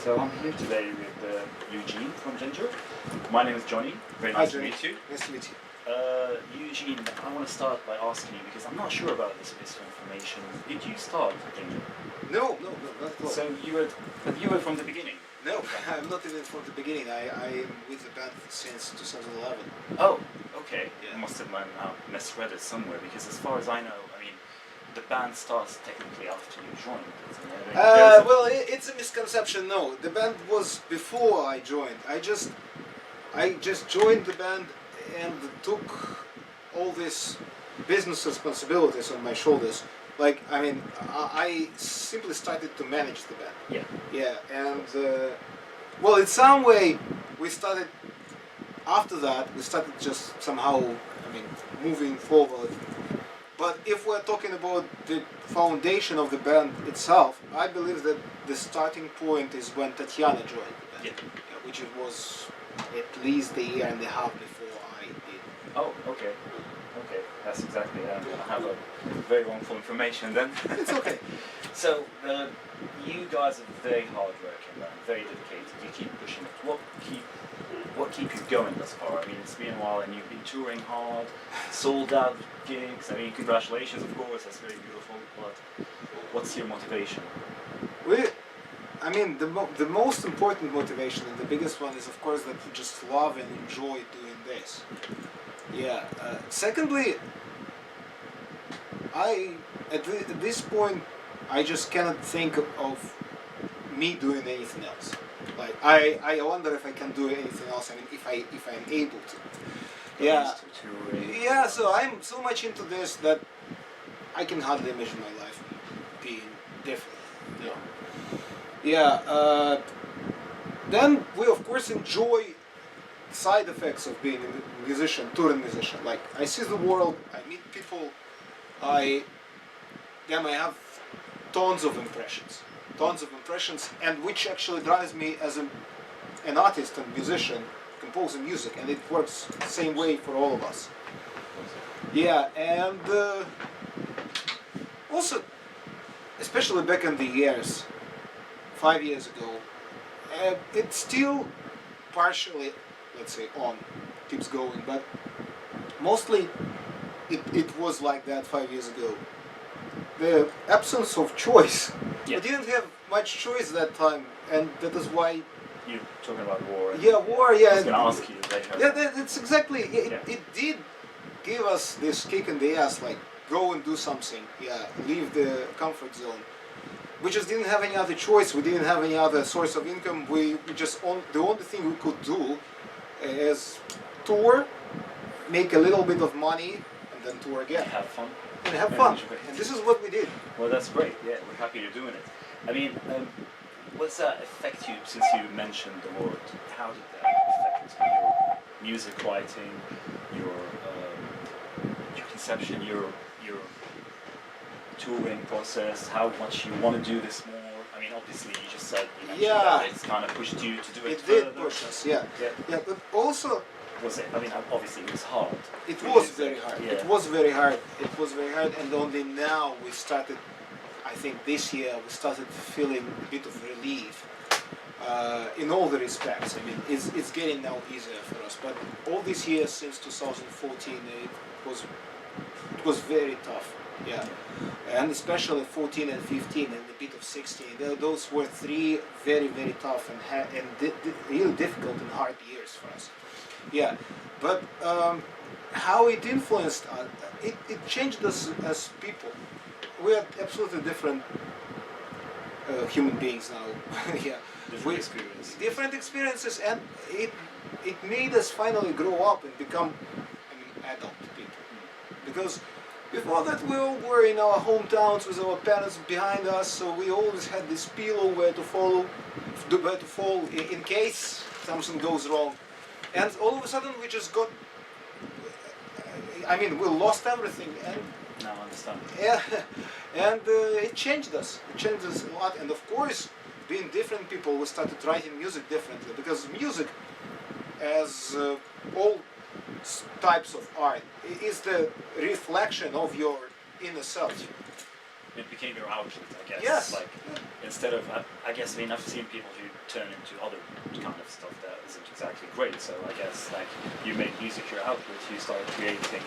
So I'm here today with Eugene from Jinjer. My name is Johnny. Very nice to meet you. Nice to meet you. Eugene, I want to start by asking you, because I'm not sure about this piece of information. Did you start Jinjer? No, not at all. So you were from the beginning? No, I'm not even from the beginning. I am with the band since 2011. Oh, okay. Yeah. I must have misread it somewhere, because as far as I know, I mean, the band starts technically after you joined, isn't it? Well, it's a misconception. No, the band was before I joined. I just joined the band and took all these business responsibilities on my shoulders. Like, I mean, I simply started to manage the band. Yeah. Yeah, and well, in some way, we started. After that, we started just somehow, I mean, moving forward. But if we're talking about the foundation of the band itself, I believe that the starting point is when Tatiana joined the band, Yeah. which it was at least a year and a half before I did. Oh, okay. Okay, that's exactly it. I have a very wrongful information then. It's okay. So, you guys are very hard-working, very dedicated. You keep pushing it. What keep you going thus far? I mean, it's been a while and you've been touring hard, sold out gigs. I mean, congratulations, of course, that's very beautiful, but what's your motivation? I mean, the most important motivation and the biggest one is, of course, that we just love and enjoy doing this. Yeah. Secondly, at this point, I just cannot think of me doing anything else. Like, I wonder if I can do anything else. I mean, if I'm able to. Yeah. Yeah. So I'm so much into this that I can hardly imagine my life being different. Yeah. Yeah. Then we of course enjoy side effects of being a musician, touring musician. Like, I see the world, I meet people, I have tons of impressions, and which actually drives me as an artist and musician, composing music, and it works the same way for all of us. Yeah, and also, especially back in the years, 5 years ago, it's still partially, let's say, keeps going, but mostly it was like that 5 years ago. The absence of choice. Yeah. We didn't have much choice that time, and that is why. You're talking about war. Yeah, war. Yeah. I was going to ask you later. Yeah, that's exactly. It did give us this kick in the ass, like, go and do something. Yeah, leave the comfort zone. We just didn't have any other choice. We didn't have any other source of income. We just the only thing we could do is tour, make a little bit of money, and then tour again. Have fun. And have fun. And this is what we did. Well, that's great. Yeah, we're happy you're doing it. I mean, what's that affect you, since you mentioned the word? How did that affect your music writing, your conception, your touring process, how much you want to do this more? I mean, obviously, you just said that it's kind of pushed you to do it further. It did push us, yeah. But also, was it? I mean, obviously, it was hard. It was very hard. Yeah. It was very hard. It was very hard, and only now we started. I think this year we started feeling a bit of relief in all the respects. I mean, it's getting now easier for us. But all these years since 2014, it was very tough. Yeah, and especially 14 and 15 and a bit of 16. Those were 3 very, very tough and really difficult and hard years for us. Yeah, but how it influenced us, it changed us as people. We are absolutely different human beings now. Yeah, different experiences, and it made us finally grow up and become, adult people. Because before that, we all were in our hometowns with our parents behind us, so we always had this pillow where to fall in case something goes wrong. And all of a sudden, we just got. We lost everything, and. Now I understand. Yeah, and it changed us. It changed us a lot, and of course, being different people, we started writing music differently, because music, as all types of art, is the reflection of your inner self. it became your outlet, I guess. Yes. Like instead of, I guess, I mean, I've seen people who turn into other kind of stuff that isn't exactly great. So I guess like you made music your outlet, you started creating.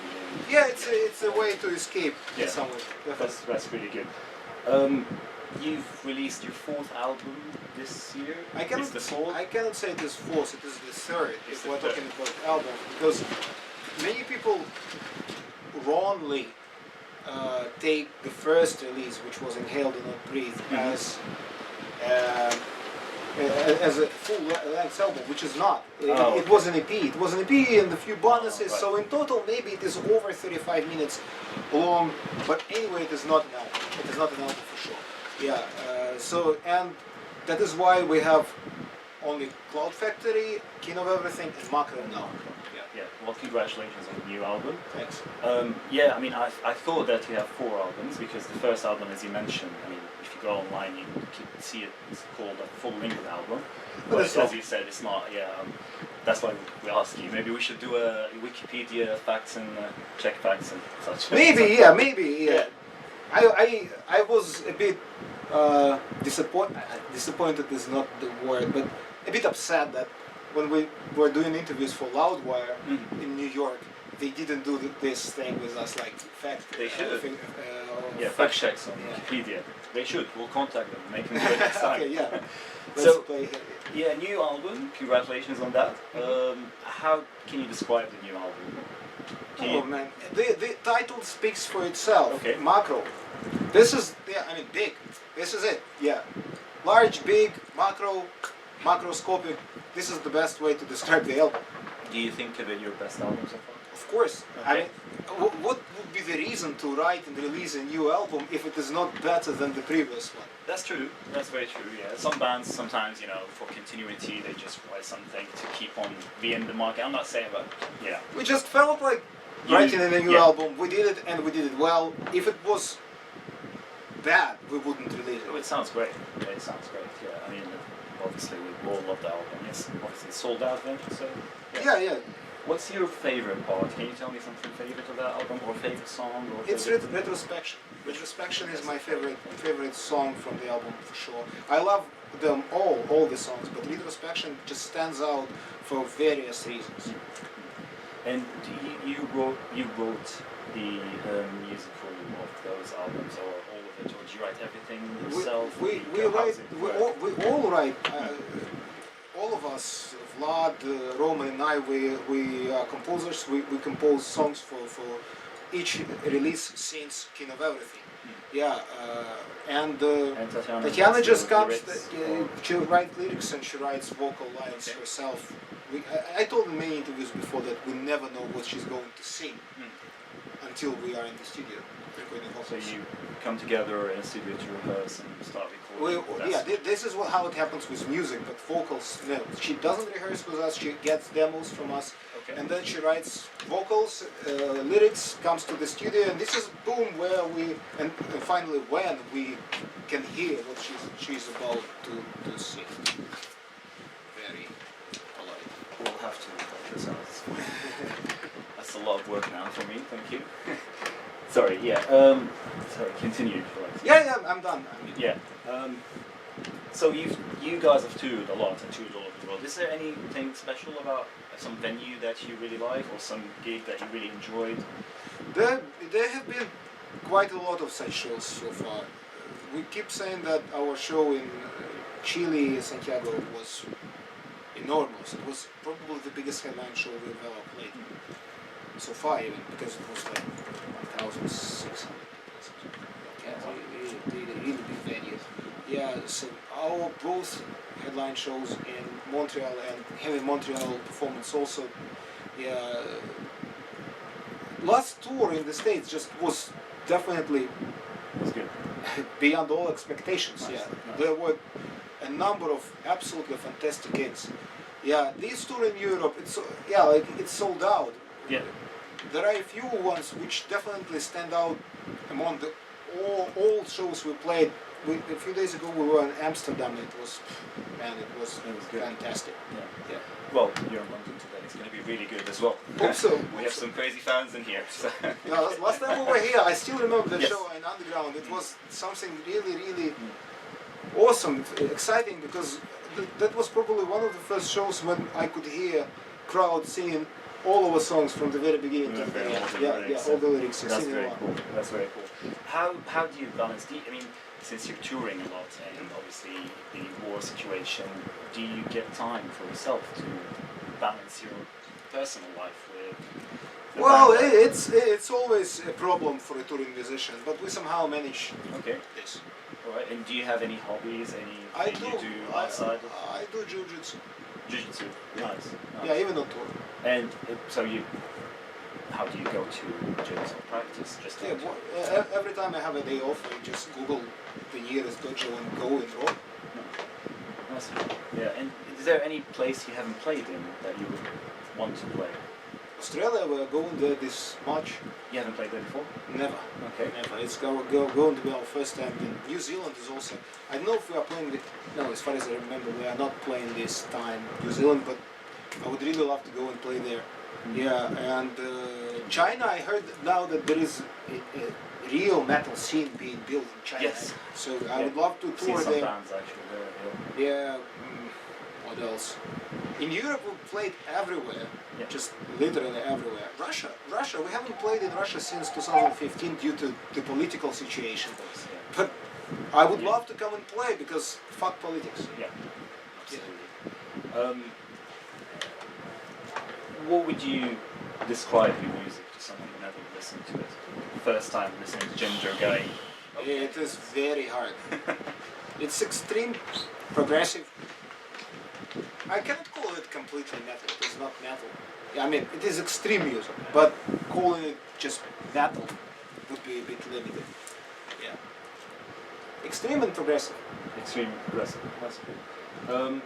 Yeah, it's a way to escape Yeah. in some way. That's really good. You've released your 4th album this year. It's the 4th. I cannot say it is fourth. It is the third. It's If the we're third. talking about album, because many people wrongly take the first release, which was Inhale Do Not Breathe, as a full length album, which is not. It was an EP. It was an EP and a few bonuses. Right. So in total, maybe it is over 35 minutes long. But anyway, it is not an album. It is not an album for sure. Yeah. So and that is why we have only Cloud Factory, King of Everything, and Macro now. Yeah. Well, congratulations on the new album. Thanks. Yeah, I mean, I thought that you have 4 albums because the first album, as you mentioned, I mean, if you go online, you can see it's called a full-length album. But as you said, it's not. Yeah, that's why we asked you. Maybe we should do a Wikipedia facts and check facts and such. Maybe, yeah. I was a bit disappointed is not the word, but a bit upset that when we were doing interviews for Loudwire in New York, they didn't do this thing with us, like fact. They should. Yeah, fact checks on Wikipedia. They should. We'll contact them. Make them do it next time. Okay, yeah. So, Play. yeah, new album. Congratulations on that. How can you describe the new album? Man, the title speaks for itself. Okay. Macro. This is, big. This is it. Yeah. Large, big, macroscopic. This is the best way to describe the album. Do you think of it your best album so far? Of course. Okay. I mean, what would be the reason to write and release a new album if it is not better than the previous one? That's true. That's very true. Yeah. Some bands sometimes, for continuity, they just write something to keep on being in the market. I'm not saying, but yeah. We just felt like writing a new album. We did it and we did it well. If it was bad, we wouldn't release Oh, it. it sounds great. It sounds great. Yeah. I mean, obviously we all love the album. It's obviously sold out then. So Yeah. What's your favorite part? Can you tell me something favorite of that album, or favorite song? Or It's favorite... Retrospection. Retrospection is my favorite song from the album for sure. I love them all the songs, but Retrospection just stands out for various reasons. And you wrote the musical of those albums, or all of it, or did you write everything yourself? We all write. All of us, Vlad, Roman, and I, we are composers. We compose songs for each release since King of Everything. Yeah, and Tatiana just comes. She writes lyrics and she writes vocal lines herself. I told in many interviews before that we never know what she's going to sing until we are in the studio recording vocals. So you come together in a studio to rehearse and start recording. This is how it happens with music, but vocals, no. She doesn't rehearse with us, she gets demos from us, and then she writes vocals, lyrics, comes to the studio, and this is boom, where and finally when we can hear what she's about to sing. Very polite. We'll have to cut this out. That's a lot of work now for me, thank you. Sorry, sorry, continue. Yeah, I'm done. Yeah. So you guys have toured a lot and toured all over the world. Is there anything special about some venue that you really like, or some gig that you really enjoyed? There have been quite a lot of such shows so far. We keep saying that our show in Chile, Santiago, was enormous. It was probably the biggest headline show we've ever played so far, even because it was like 1,600 people. Really big venues. Yeah, so our both headline shows in Montreal and heavy Montreal performance also. Yeah, last tour in the States just was definitely good. Beyond all expectations. Nice. There were a number of absolutely fantastic gigs. Yeah, this tour in Europe, it's sold out. Yeah. There are a few ones which definitely stand out among all shows we played a few days ago we were in Amsterdam. It was Good. fantastic. Yeah. Well, you're in London today. It's going to be really good as well. Hope so. We have some crazy fans in here. So. Yeah, last time we were here, I still remember the Yes. show in Underground. It was something really awesome, exciting, because that was probably one of the first shows when I could hear crowd singing all of the songs from the very beginning to the Yeah, end. all the lyrics. All the lyrics. That's singing very along. cool. That's very cool. How do you balance? I mean, since you're touring a lot and obviously the war situation, do you get time for yourself to balance your personal life with? the Well, band? it's always a problem for a touring musician, but we somehow manage Okay. this. All right. And do you have any hobbies? I Anything do. you do outside of I do jiu-jitsu. jiu-jitsu? Nice. Yeah, even on tour. And so how do you go to jiu-jitsu practice? Just Yeah, every time I have a day off, I just Google the nearest dojo and go and roll. Nice. Yeah. And is there any place you haven't played in that you would want to play? Australia, we're going there this March. You haven't played there before? Never. Okay. Never. It's going to be our first time. In New Zealand is also. I don't know if we are playing. No, as far as I remember, we are not playing this time New Zealand, but I would really love to go and play there. Yeah, and China, I heard now that there is a real metal scene being built in China. Yes. So I would love to Seen tour some there. bands actually there. Yeah. What else? In Europe, we played everywhere. Yeah. Just literally everywhere. Russia. We haven't played in Russia since 2015 due to the political situation. Yeah. But I would love to come and play because fuck politics. Yeah. Absolutely. What would you describe your music to someone who never listened to it? First time listening to Jinjer going. It is very hard. It's extreme, progressive. I cannot call it completely metal. It is not metal. I mean, it is extreme music, but calling it just metal would be a bit limited. Yeah. Extreme and progressive. Extreme progressive. That's good.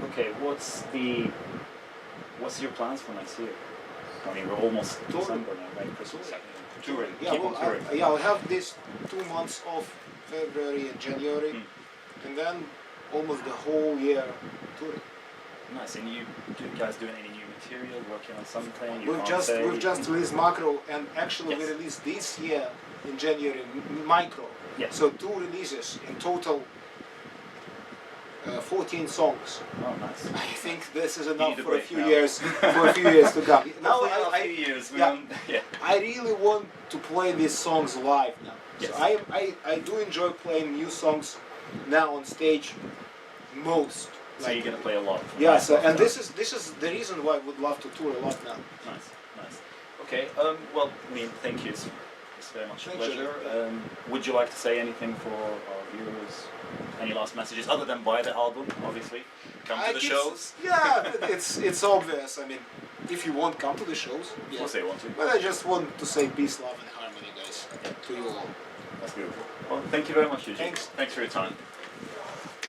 Okay, what's your plans for next year? I mean, we're almost Touring. December now, right? Christmas. Touring. Yeah, Keep well, on touring. I'll have these 2 months off, February and January, and then almost the whole year touring. Nice. And you guys doing any new material? Working on something? You We've can't say? just released Macro, and actually we Yes. released this year in January Micro. Yes. So 2 releases in total, 14 songs. Oh, nice. I think this is need enough a for a break few now. years to come. Now Hopefully in a I few years. We yeah. don't, yeah. I really want to play these songs live now. Yes. So I do enjoy playing new songs now on stage most. So you're gonna play a lot. Yeah, so, and this is the reason why I would love to tour a lot now. Nice. Okay. Well, I mean, thank you. It's very much a Thank you. pleasure. Would you like to say anything for our viewers? Any last messages other than buy the album? Obviously, come to the shows. Yeah, it's obvious. I mean, if you want, come to the shows. Of course they want to. But I just want to say peace, love, and harmony, guys, to you all. That's beautiful. Well, thank you very much, Eugene. Thanks. Thanks for your time.